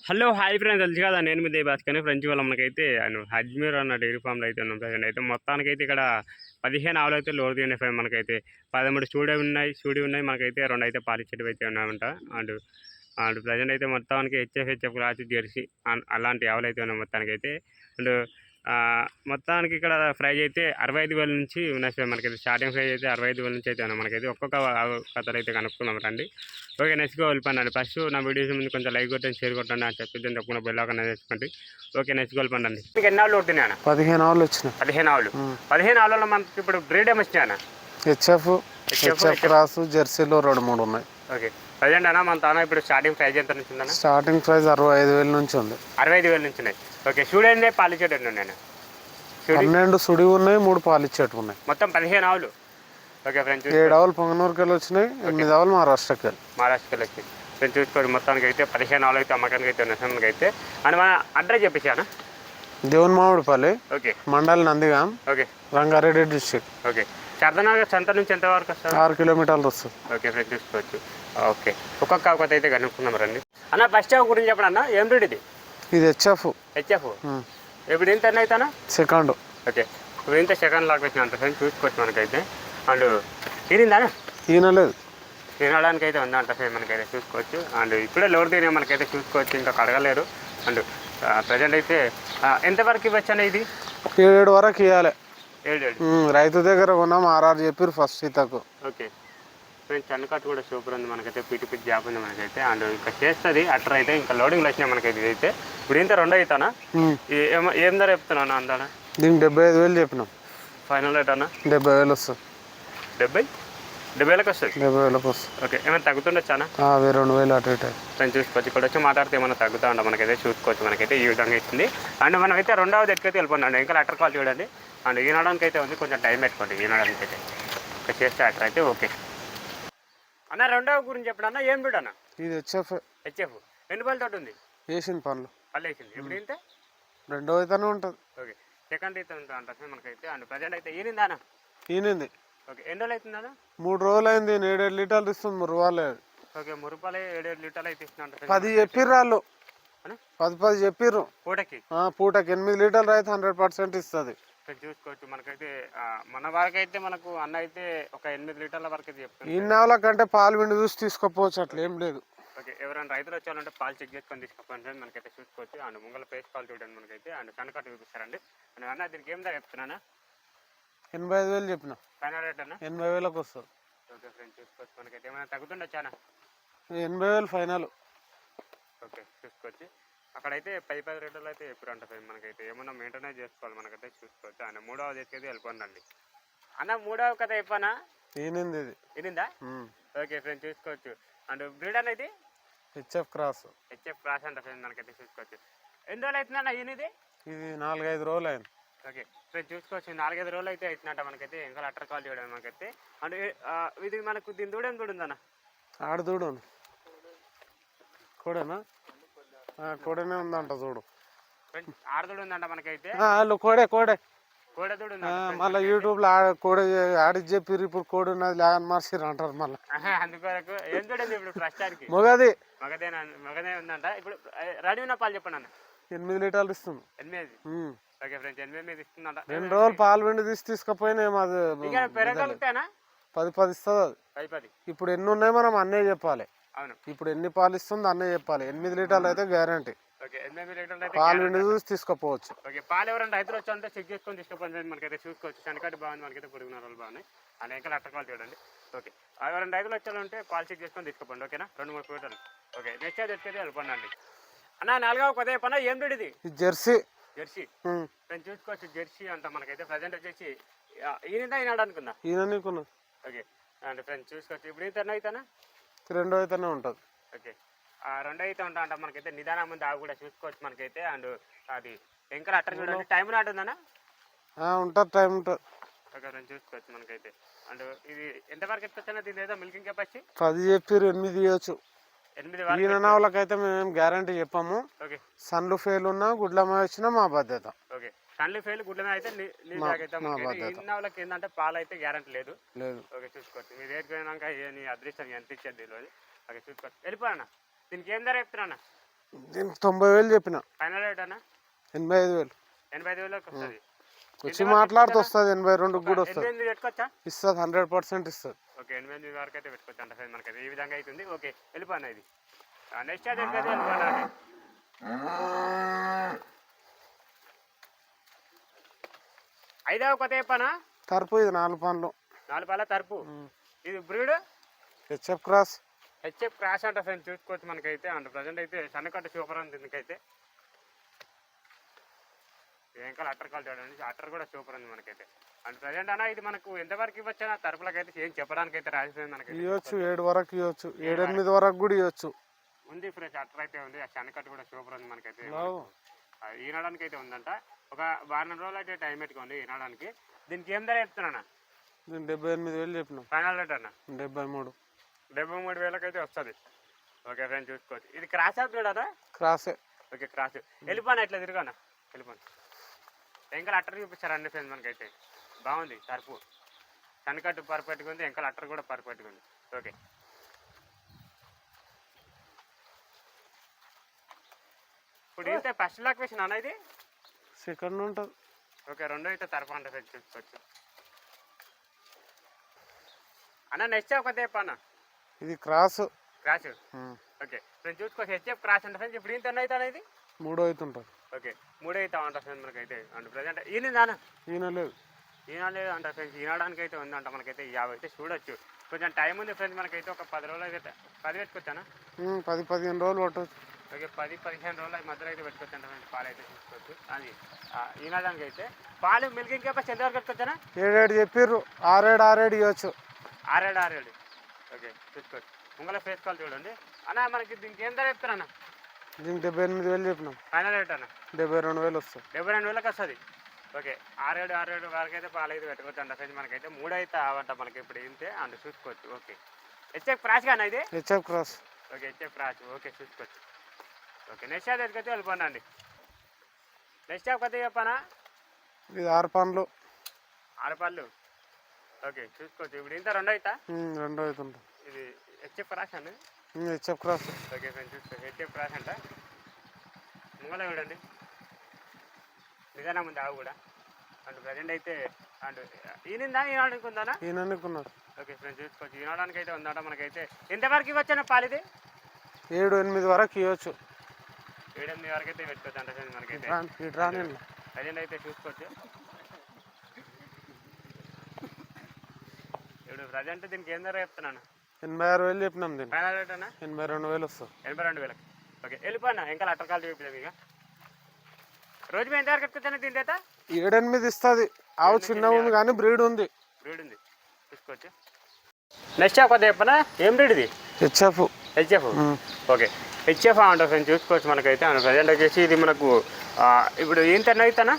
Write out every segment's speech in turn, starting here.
Hello hi friends తెలుసు కదా నేను మీ భాస్కర్ ఫ్రెండ్స్ వాళ్ళ మనకైతే ఆయన అజ్మీర్ అన్న డైరీ ఫామ్లో అయితే ఉన్నాం ప్రజెంట్ అయితే మొత్తానికైతే ఇక్కడ 15 ఆవులు అయితే లోడ్ తీయండి మనకైతే 13 స్టూడియో ఉన్నాయి మనకైతే 2 అయితే పాలిచ్చేటివి అయితే ఉన్నాయంట. అండ్ అండ్ ప్రజెంట్ అయితే మొత్తానికి హెచ్ఎఫ్ క్లాస్ జెర్సీ అలాంటి ఆవులు అయితే ఉన్నాయి మొత్తానికైతే. అండ్ మొత్తానికి ఇక్కడ ప్రైజ్ అయితే 65,000 నుంచి ఉన్నాయి సార్ మనకైతే. స్టార్టింగ్ ప్రైజ్ అయితే 65,000 నుంచి అయితే ఉన్నాయి మనకైతే. ఒక్కొక్క కథలు అయితే కనుక్కున్నాం రండి. ఓకే నెక్స్ట్గా వెళ్ళిపోండి. ఫస్ట్ నా వీడియోస్ ముందు కొంచెం లైక్ కొట్టండి, షేర్ కొట్టండి అని చెప్పింది తప్పకుండా బెల్లాకన్నా చేసుకోండి. ఓకే నెక్స్ట్ వెళ్ళిపోండి. మీకు ఎన్ని ఆవులు కొట్టినా? 15 ఆవులు వచ్చినాయి. 15 ఆవులు. 15 ఆవులలో మనకి ఇప్పుడు బ్రీడ్ ఏమి వచ్చినా? హెచ్ఎఫ్ క్రాస్ జెర్సీలో 2-3 ఉన్నాయి. ఓకే ప్రజెంట్ అన్న మన తాను ఇప్పుడు స్టార్టింగ్ ప్రైజ్ ఎంత నుంచి ఉందన్న? స్టార్టింగ్ ప్రైస్ 65,000 నుంచి ఉంది. 65,000 నుంచి ఉన్నాయి. ఓకే స్టూడెంట్ పాలిచ్చేటట్టు నేను 12 సుడి ఉన్నాయి, 3 పాలిచ్చేటు ఉన్నాయి. మొత్తం 15 ఆవులు. ఓకే ఫ్రెండ్స్ 7 ఆవులు పొంగనూరుకి వెళ్ళి వచ్చినాయి, 8 ఆవులు మహారాష్ట్రకి వచ్చి ఫ్రెండ్స్ చూసుకోండి. మొత్తానికి అయితే 15 ఆవులు అయితే అమ్మకానికి అయితే ఉన్నాయి మనకి అయితే. అండ్ మన అడ్రస్ చెప్పేసాను Devuni Mamidipalli, okay mandal Nandigam, okay Rangareddy district. Okay Chardanagar సంత నుంచి ఎంత వరకు వస్తుంది? 6 కిలోమీటర్లు వస్తుంది. ఓకే ఫ్రెండ్స్ చూసుకోవచ్చు. ఓకే ఒక్కొక్క కాకపోతే అయితే కనుక్కున్నాం రండి అన్న. ఫస్ట్ ఆవు గురించి చెప్పండి అన్న, ఏం బ్రీడ్ ఇది? ఇది హెచ్ఎఫ్. ఇప్పుడు ఇంత ఎన్ని అవుతానా? సెకండ్. ఓకే ఇప్పుడు ఇంత సెకండ్ లాక్ వచ్చిన అంత ఫ్రెండ్స్ చూసుకోవచ్చు మనకైతే. అండ్ తీరిందా? ఈనలేదు, తినడానికి అయితే ఉందంట ఫ్రెండ్ మనకైతే చూసుకోవచ్చు. అండ్ ఇప్పుడే లోడ్ తీనే మనకైతే చూసుకోవచ్చు, ఇంకా కడగలేరు. అండ్ ప్రజెంట్ అయితే ఎంతవరకు ఇవ్వచ్చా ఇది? 7 వరకు ఇవ్వాలి. 7 రైతు దగ్గర కొన్నాం, ఆర్ఆర్ చెప్పారు ఫస్ట్ సీతకు. ఓకే ఫ్రెండ్స్ అన్నకట్టు కూడా సూపర్ ఉంది మనకైతే, పిటి జాబ్ ఉంది మనకైతే. అండ్ ఇంకా చేస్తుంది అట్లా అయితే ఇంకా లోడింగ్లు వచ్చినాయి మనకైతే. ఇదైతే ఇప్పుడు ఇంత 2 అవుతానా? ఏం ధర చెప్తున్నాను అందానా? దీనికి 75,000 చెప్పినాం. ఫైనల్ రేట్ అన్న 70,000 వస్తుంది. 70,000కి వస్తుంది. 70,000 వస్తుంది. ఓకే ఏమైనా తగ్గుతుండొచ్చానా? 2,000 అటు ఇటు. నేను చూసుకోవచ్చు. ఇక్కడ వచ్చి మాట్లాడితే ఏమైనా తగ్గుతా ఉండ మనకైతే చూసుకోవచ్చు. మనకైతే ఈ విధంగా ఇస్తుంది. అండ్ మనమైతే 2వ దగ్గరికి వెళ్ళిపోండి. ఇంకా లెటర్ కాల్ చూడండి. అండ్ ఈనడానికి అయితే ఉంది, కొంచెం టైం పెట్టుకోండి ఈనడానికి అయితే. ఇంకా చేస్తే అట్లా అయితే ఓకే అన్న. 2వ గురించి చెప్పడన్నా ఏం బిడ్ అన్న? ఇది హెచ్ఎఫ్. ఎన్ని పళ్ళు తోటి ఉంది? వేసిన పనులు వేసింది. ఇప్పుడు ఇంతే 2వ అయితేనే ఉంటుంది. ఓకే సెకండ్ అయితే ఉంటుంది అంటుంది మనకైతే. అండ్ ప్రజెంట్ అయితే ఈనిందానా? ఈనింది. ఓకే ఎన్ని రోజులు అవుతుందా? 3 రోజులు అయింది. 7 లీటర్లు ఇస్తుంది మురువాలే. ఓకే మురుపాలు 7 లీటర్లు అయితే ఇస్తున్నా. 10 చెప్పిర్రు వాళ్ళు, 10 చెప్పిర్రు పూటకి. 8 లీటర్లు అయితే 100% ఇస్తుంది. చూసుకోవచ్చు మనకైతే. మన వరకు అయితే మనకు అన్న అయితే ఒక 8 లీటర్ల వరకు అయితే చెప్తాను. ఇన్నాళ్ళ కంటే పాలు విండి చూసి తీసుకోపోవచ్చు, అట్లా ఏం లేదు. ఓకే ఎవరైనా రైతులు వచ్చాలంటే పాలు చెక్ చేసుకొని తీసుకోపోండి మనకైతే చూసుకోవచ్చు. అండ్ ముంగల పేస్ట్ పాలు చూడండి మనకైతే. అండ్ కనకట్టు చూపిస్తారండి. అండ్ అన్న దీనికి ఏం ధర చెప్తున్నానా? 85,000 చెప్పిన. ఫైనల్ రేట్ అన్న 80,000కి వస్తుంది. ఓకే ఫ్రెండ్స్ చూసుకోవచ్చు మనకైతే. ఏమైనా తగ్గుతుండొచ్చానా? 80,000 ఫైనల్. ఓకే చూసుకోవచ్చు. అక్కడైతే 10 రేట్లు అయితే ఎప్పుడు ఉంటుంది మనకైతే. ఏమన్నా మెయింటైన్ చేసుకోవాలి మనకైతే చూసుకోవచ్చు. అండ్ 3వ దగ్గరికి వెళ్ళిపోండి అన్న. 3వ కథ చెప్పానా? ఈనింది. ఇనిందా? ఓకే ఫ్రెండ్స్ చూసుకోవచ్చు. అండ్ బ్రీడ్ అనేది హెచ్ఎఫ్ క్రాస్ అంట ఫ్రెండ్ మనకైతే చూసుకోవచ్చు. ఎన్ని రోజులు అవుతుందన్న ఈయనది? ఇది 4-5 రోజులు అయింది. ఓకే ఫ్రెండ్స్ చూసుకోవచ్చు. 4-5 రోజులు అయితే అవుతుందంట మనకైతే. ఇంకా లెటర్ కాల్ చేయడం మనకైతే. అండ్ ఇది మనకు దీని దూడ ఏం ఉందన్న? ఆడదూడు కోడేనా? కోడేనే ఉందంట చూడు. ఆడదూడు ఉందంట మనకైతే. కోడే మళ్ళీ యూట్యూబ్లో కోడే ఆడికి చెప్పిర్రు. ఇప్పుడు కోడి ఉన్నది లేదని మార్చిర్రు అంటారు మళ్ళీ. అందుకొరకు ఏం చూడండి ఇప్పుడు ప్రస్తుతానికి మగదే ఉందంట. ఇప్పుడు రెడీ ఉన్న పాలు చెప్పండి అన్న. 8 లీటర్లు ఇస్తుంది. 8. Okay friends 8 ఇస్తుందంట. 2 రోజులు పాలు విండి తీసుకపోయినా అది పెరగలుగుతానా? 10 ఇస్తుంది అది. 10. ఇప్పుడు ఎన్ని ఉన్నాయి మనం అన్నే చెప్పాలి. అవును ఇప్పుడు ఎన్ని పాలు ఇస్తుంది అన్నే చెప్పాలి. 8 లీటర్లు అయితే గ్యారంటీ. ఓకే 8 లీటర్లు అయితే పాలు విండి చూసి తీసుకోపోవచ్చు. ఓకే పాలు ఎవరైనా రైతులు వచ్చారంటే చెక్ చేసుకొని తీసుకోపోయింది మనకైతే చూసుకోవచ్చు. శనకట్టు బాగుంది మనకైతే, పొడుగున్న రోజులు బాగున్నాయి. అండ్ ఇంకా లెటర్ కాల్ చూడండి. ఓకే ఎవరైనా రైతులు వచ్చారంటే పాలు చెక్ చేసుకొని తీసుకోపోండి. ఓకేనా 2-3 క్వింటాలు. ఓకే నెక్స్ట్ అయితే వెళ్ళిపోండి అన్న. 4వ కొద్ది పన్న ఏం బ్రీడ్ ఇది? జెర్సీ. నేను చూసుకోవచ్చు. జెర్సీ అంట మనకైతే. ప్రజెంట్ వచ్చేసి ఈయన ఈనాడు అనుకుందా? ఈయన. ఓకే అండ్ ఫ్రెండ్స్ చూసుకోవచ్చు. ఇప్పుడు ఇంత అవుతానా? 2 అయితేనే ఉంటుంది. ఓకే 2 అయితే ఉంటా అంట మనకైతే. నిదానం ముందు ఆవు కూడా చూసుకోవచ్చు మనకైతే. అండ్ అది ఇంకా అట్టర్ చూడండి. టైం నాటు ఉందన్నా? ఉంటుంది, టైం ఉంటుంది. ఓకే ఫ్రెండ్స్ చూసుకోవచ్చు మనకైతే. అండ్ ఇది ఎంతవరకు ఎత్తుకొచ్చినా దీని ఏదో మిల్కింగ్ కెపాసిటీ 10 చెప్పారు, 8 ఇవ్వచ్చు. 8 వరకు. ఈయనవాళ్ళకైతే మేము గ్యారంటీ చెప్పాము. ఓకే సన్లు ఫెయిల్ ఉన్నా గుడ్లమ్మ వచ్చినా మా బాధ్యత. ఓకే సన్లు ఫెయిల్ గుడ్లమే అయితే నీ జాగ్రత్త. వాళ్ళకి ఏంటంటే పాలు అయితే గ్యారంటీ లేదు. ఓకే చూసుకోవచ్చు. మీరు ఏడుకోయినాక నీ అదృష్టం ఎంత ఇచ్చేది తెలియదు. ఓకే చూసుకోవచ్చు. వెళ్ళిపోయానా? దీనికి ఏం ధర చెప్తున్నా? దీనికి 90,000 చెప్పిన. ఫైనల్ రేట్ అన్న 85,000. 85,000కి వస్తుంది. వచ్చి మాట్లాడితే వస్తుంది. 82 కూడా వస్తుంది. 8 పెట్టుకోవచ్చా? ఇస్తుంది, 100% ఇస్తుంది. ఓకే, 8 వరకు అయితే పెట్టుకోవచ్చు అంట ఫ్రెండ్స్ మనకైతే ఈ విధంగా అవుతుంది. ఓకే, వెళ్ళిపోయినా ఇది నెక్స్ట్ అయితే వెళ్ళిపోయినా. ఐదవ కొత్త చెప్పనా తరపు. ఇది 4 పనులు. 4 పళ్ళ తరపు. ఇది breed HF cross. HF cross అంట ఫ్రెండ్స్ చూసుకోవచ్చు మనకైతే. అండ్ ప్రజెంట్ అయితే సన్నకట్ట సూపర్ ఉంది దీనికైతే. వెంకల్ అట్టర్ కాల్ చూడండి, అట్టర్ కూడా సూపర్ ఉంది మనకైతే. అండ్ ప్రజెంట్ అన్న ఇది మనకు ఎంతవరకు ఇవ్వచ్చు అన్న తరపులకైతే ఏం చెప్పడానికి అయితే రాసిపోయింది మనకి. ఇవ్వచ్చు 7 వరకు ఇవ్వచ్చు, 7-8 వరకు కూడా ఇవ్వచ్చు. ఉంది ఫ్రెండ్స్, అట్టర్ అయితే ఉంది. ఆ సన్నకట్ట కూడా సూపర్ ఉంది మనకైతే. ఈనడానికి అయితే ఉందంట. ఒక వారం రోజులు అయితే టైం పెట్టుకోండి ఈనడానికి. దీనికి ఏం ధర చెప్తున్నా? దీనికి 78,000 చెప్పిన. ఫైనల్ రేట్ అన్న 73,000 అయితే వస్తుంది. ఓకే ఫ్రెండ్స్ చూసుకోవచ్చు. ఇది క్రాస్ అవుట్ చూడనా? క్రాసే. Okay cross. వెళ్ళిపోనా ఇట్లా తిరగానా, వెళ్ళిపోను. ఎంకల్ అట్టర్ చూపిస్తారండి ఫ్రెండ్స్ మనకైతే. బాగుంది తరపు, సన్నకట్టు పర్ఫెక్ట్గా ఉంది, ఎంకల్ అట్టర్ కూడా పర్ఫెక్ట్గా ఉంది. ఓకే, ఇప్పుడు ఇంతే ఫస్ట్ లాక్ వేసిన అన్న, ఇది సెకండ్ ఉంటుంది. ఓకే, రెండో అయితే తరపు అంటే ఫ్రెండ్స్ చూసుకోవచ్చు అన్న. నెక్స్ట్ కొద్ది అన్న ఇది క్రాస్. క్రాస్. ఓకే ఫ్రెండ్స్ చూసుకోవచ్చు. హెచ్ఎఫ్ క్రాస్ అంటే ఫ్రెండ్స్ ఇప్పుడు ఇంత అవుతా ఇది 3 అవుతుంటుంది. ఓకే 3 అవుతా ఉంటుంది ఫ్రెండ్స్ మనకైతే. అంటే ప్రజెంట్ ఈయన ఈయనలేదు అంట ఫ్రెండ్స్. ఈనడానికి అయితే ఉందంట మనకైతే. 50 అయితే చూడొచ్చు. కొంచెం టైం ఉంది ఫ్రెండ్స్ మనకైతే. ఒక 10 రోజులు అయితే 10 పెట్టుకోవచ్చానా? 10-15 రోజులు పట్టవచ్చు. ఓకే 10-15 రోజులు మధ్యలో అయితే పెట్టుకోవచ్చు అంట ఫ్రెండ్స్. పాలు అయితే చూసుకోవచ్చు. అది ఈనడానికి అయితే పాలు మిల్కింగ్ కెపాసిటీ ఎంత వరకు పెట్టుకోవచ్చానా? 7 చెప్పిర్రు. 6 ఇవ్వచ్చు. 6 ఓకే చూసుకోవచ్చు. ముంగల ఫేస్ కాల్ చూడండి అన్న. మనకి దీనికి ఏం ధర చెప్తారన్న? దీనికి 78,000 చెప్పినాం. ఫైనల్ రేట్ అన్న 72,000 వస్తుంది. 72,000కి వస్తుంది. ఓకే 6-7 వరకు అయితే పాలు అయితే పెట్టుకోవచ్చు అంట ఫ్రెండ్స్ మనకైతే. 3 అయితే అవంట మనకి ఇప్పుడు ఇంతే అండ్ చూసుకోవచ్చు. ఓకే హెచ్ఎఫ్ క్రాస్ కానీ ఇది HF cross. Okay HF cross. Okay చూసుకోవచ్చు. ఓకే నెక్స్ట్ అయితే వెళ్ళిపోండి. నెక్స్ట్ అయితే చెప్పానా? ఇది 6 పనులు. 6 పళ్ళు. ఓకే చూసుకోవచ్చు. ఇప్పుడు ఇంత 2 అవుతా? 2 అవుతుంటుంది. ఇది హెచ్ఎఫ్ క్రాస్ అండి. HF cross. ఓకే ఫ్రెండ్స్ చూసుకోవచ్చు. హెచ్ఎఫ్ క్రాస్ అంట. ముంగల చూడండి నిజానా ముందు ఆవు కూడా. అండ్ ప్రజెంట్ అయితే అండ్ ఈయనందా ఈనాడానికి ఉందా? ఈయనకున్నారు. ఓకే ఫ్రెండ్స్ చూసుకోవచ్చు. ఈనాడానికి అయితే ఉందట మనకైతే. ఎంతవరకు ఇవ్వచ్చా పాలు ఇది? 7-8 వరకు ఇవ్వచ్చు. 7-8 వరకు అయితే పెట్టుకోవచ్చు అంట ఫ్రెండ్స్ మనకైతే. ప్రజెంట్ అయితే చూసుకోవచ్చు. ఇప్పుడు ప్రజెంట్ దీనికి ఏం ధర చెప్తున్నాను? 86,000 చెప్పినాం. దీన్ని ఫైనల్ రేట్ అన్న 82,000 వస్తుంది. 82,000. ఓకే వెళ్ళిపోయినా. ఇంకా అట్టర్ కాల్ చూపించలేదు. ఇక రోజు మేము ఎంత వరకు ఎత్తుకొచ్చాను దీని చేత? 7-8 ఇస్తుంది. ఆవు చిన్నగా ఉంది కానీ బ్రీడ్ ఉంది. చూసుకోవచ్చు. నెక్స్ట్ కొద్ది చెప్పనా? ఏం బ్రీడ్ ఇది? హెచ్ఎఫ్. ఓకే హెచ్ఎఫ్ అంటారు ఫ్రెండ్స్ చూసుకోవచ్చు మనకైతే. ప్రజెంట్ వచ్చేసి ఇది మనకు ఇప్పుడు ఇంత అవుతానా?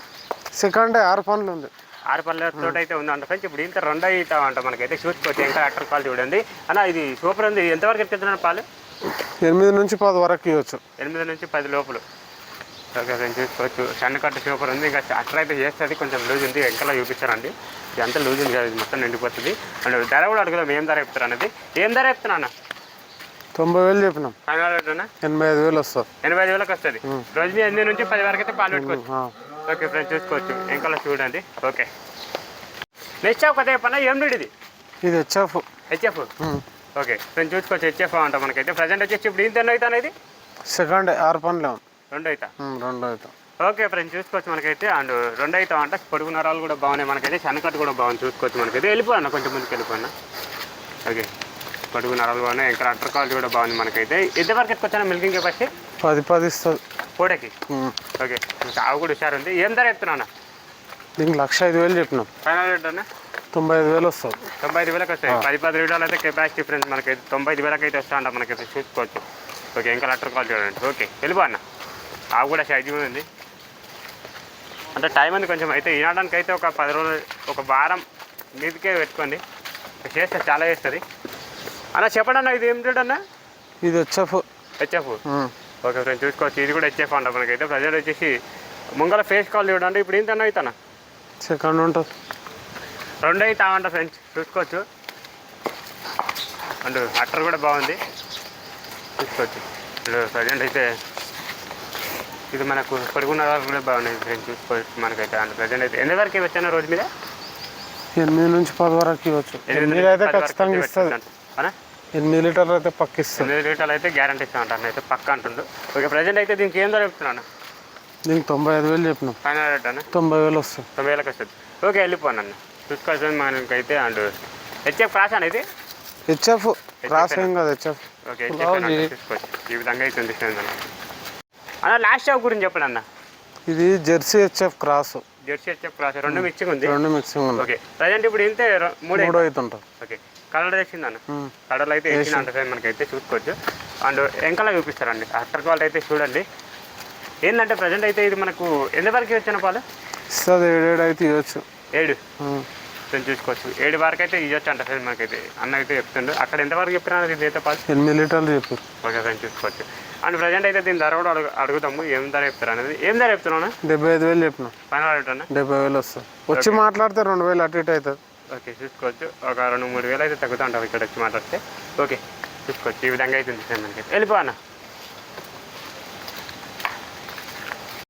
సెకండ్ 6 పనులు ఉంది. 6 పళ్ళతో అయితే ఉంది అంట ఫ్రెండ్స్. ఇప్పుడు ఇంత 2 అవుతామంట మనకైతే. చూసుకోవచ్చు. ఇంకా అట్టర్ కాల్ చూడండి అన్న. ఇది సూపర్ ఉంది. ఎంతవరకు ఎత్తుతున్నాను పాలు? 8 నుంచి 10 వరకు ఇవ్వచ్చు. 8 నుంచి 10 లోపల. ఓకే ఫ్రెండ్స్ చూసుకోవచ్చు. సన్నకట్టు సూపర్ ఉంది. ఇంకా అట్టర్ అయితే చేస్తుంది. కొంచెం లూజ్ ఉంది. ఎంకలా చూపిస్తారండి. ఇది అంతా లూజ్ ఉంది కదా, ఇది మొత్తం నిండిపోతుంది. అండ్ ధర కూడా అడుగుదాం ఏం ధర చెప్తారు అనేది. ఏం ధర చెప్తున్నా అన్న? 90,000 చెప్పినాం. ఫైనల్ రేట్ అన్న 85,000 వస్తుంది. 85,000కి వస్తుంది. రోజు 8 నుంచి 10 వరకు అయితే పాలు పెట్టుకోవచ్చు. ఓకే ఫ్రెండ్స్ చూసుకోవచ్చు. ఎంకలా చూడండి. ఓకే నెక్స్ట్ కొద్ది చెప్పన్నా? ఏం బ్రీడ్ ఇది? ఇది హెచ్ఎఫ్. ఓకే ఫ్రెండ్స్ చూసుకోవచ్చు. హెచ్ఎఫ్ అంట మనకైతే. ప్రజెంట్ వచ్చేసి ఇప్పుడు ఇంత అవుతా అనేది? సెకండ్ 6 పనులు. 2 అవుతా. 2 అవుతా. ఓకే ఫ్రెండ్స్ చూసుకోవచ్చు మనకైతే. అండ్ 2 అవుతాం అంట. పొడుగు నరాలు కూడా బాగున్నాయి మనకైతే. సన్నకట్టు కూడా బాగుంది చూసుకోవచ్చు మనకైతే. వెళ్ళిపోయినా కొంచెం ముందుకు వెళ్ళిపోయినా. ఓకే పొడుగు నరాలు బాగున్నాయి. ఇంకా అట్టర్ క్వాలిటీ కూడా బాగుంది మనకైతే. ఎంతవరకు ఎత్తుకొచ్చాను మిల్కింగ్ కెపాసిటీ? 10 ఇస్తుంది పూటకి. ఓకే ఇంకా ఆవు కూడా హుషారు ఉంది. ఏం ధర చెప్తున్నా? దీనికి 105,000 చెప్పినాం. ఫైనల్ రేట్ అన్న 95,000 వస్తుంది. 95,000కి వస్తాయి. 10 లీటర్లు అయితే కెపాసిటీ ఫ్రెండ్స్ మనకైతే. 95,000కి అయితే వస్తా అంట మనకైతే. చూసుకోవచ్చు. ఓకే ఇంకా అట్టర్ క్వాలిటీ చూడండి. ఓకే వెళ్ళిపోన్నా. ఆవు కూడా సైజు ఉంది. అంటే టైం ఉంది కొంచెం. అయితే ఈనాడానికి అయితే ఒక 10 రోజులు, ఒక వారం మీదకే పెట్టుకోండి. చేస్తే చాలా చేస్తుంది అన్న. చెప్పండి అన్న, ఇది ఏం రేట్ అన్న? ఇది హెచ్ఎఫ్. ఓకే ఫ్రెండ్స్ చూసుకోవచ్చు. ఇది కూడా హెచ్ఎఫ్ అంట మనకైతే. ప్రజెంట్ వచ్చేసి ముంగల ఫేస్ కాల్ చూడండి. ఇప్పుడు ఇంత అవుతానా? సెకండ్ ఉంటుంది. 2 అవుతామంట ఫ్రెండ్స్ చూసుకోవచ్చు. అండ్ అట్టర్ కూడా బాగుంది చూసుకోవచ్చు. ఇప్పుడు ప్రజెంట్ అయితే ఇది మనకు పొడుగున్న కూడా బాగున్నాయి ఫ్రెండ్స్, చూసుకోవచ్చు మనకైతే. అండ్ ప్రజెంట్ అయితే ఎన్ని వరకు వచ్చాను రోజు మీద? 8 నుంచి 10 వరకు ఇవ్వచ్చు. 8 అయితే ఖచ్చితంగా ఇస్తుంది. 8 లీటర్లు అయితే పక్క ఇస్తుంది. 8 లీటర్లు అయితే గ్యారంటీ ఇస్తా ఉంటాను అయితే పక్క అంటుండు. ఓకే, ప్రజెంట్ అయితే దీనికి ఏం ధర చెప్తున్నాను? దీనికి 95,000 చెప్పినాం. ఫైనల్ రేట్ అన్న 90,000 వస్తుంది. 90,000 వస్తుంది. ఓకే, వెళ్ళిపోను అన్న. చూసుకోవాల్సింది మనకైతే. అండ్ హెచ్ఎఫ్ క్రాస్ అనేది హెచ్ఎఫ్ క్రాస్ ఏం కాదు, హెచ్ఎఫ్. ఓకే, చూసుకోవచ్చు. ఈ విధంగా అయితే ఉంది అన్న. లాస్ట్ షాప్ గురించి చెప్పండి అన్న. ఇది Jersey HF cross. Jersey HF cross రెండు మిక్సింగ్ ఉంది. రెండు మిక్సింగ్ ఉంది. ఓకే, ప్రజెంట్ ఇప్పుడు ఇంతే మూడు అవుతుంటాం. ఓకే, కలర్ వేసింది అన్న. కలర్లు అయితే వేసిన అంటే మనకైతే చూసుకోవచ్చు. అండ్ ఎంకలా చూపిస్తారండి. అట్టర్ క్వాలిటీ అయితే చూడండి. ఏంటంటే ప్రజెంట్ అయితే ఇది మనకు ఎంతవరకు వచ్చిన పాలు ఇస్తుంది? 7 అయితే ఇవ్వచ్చు. 7 చూసుకోవచ్చు. 7 వరకు అయితే ఇవ్వచ్చు అంట ఫ్రెండ్ మనకైతే. అన్న అయితే చెప్తుండ్రు. అక్కడ ఎంతవరకు చెప్పినా ఇది అయితే పాలు 8 లీటర్లు చెప్పారు. ఓకే ఫ్రెండ్, చూసుకోవచ్చు. అండ్ ప్రజెంట్ అయితే దీని ధర కూడా అడుగుతాము. ఏం ధర చెప్తారు అనేది. ఏం ధర చెప్తున్నాను? 75,000 చెప్పినాం. ఫైనల్ రేట్ అన్న 70,000 వస్తుంది. వచ్చి మాట్లాడితే 2,000 అటు ఇటు అవుతుంది. ఓకే, చూసుకోవచ్చు. ఒక 2-3 వేలు అయితే తగ్గుతూ ఉంటాం ఇక్కడ వచ్చి మాట్లాడితే. ఓకే, చూసుకోవచ్చు. ఈ విధంగా అయితే ఉంది ఫ్రెండ్ మనకి. వెళ్ళిపో అన్న.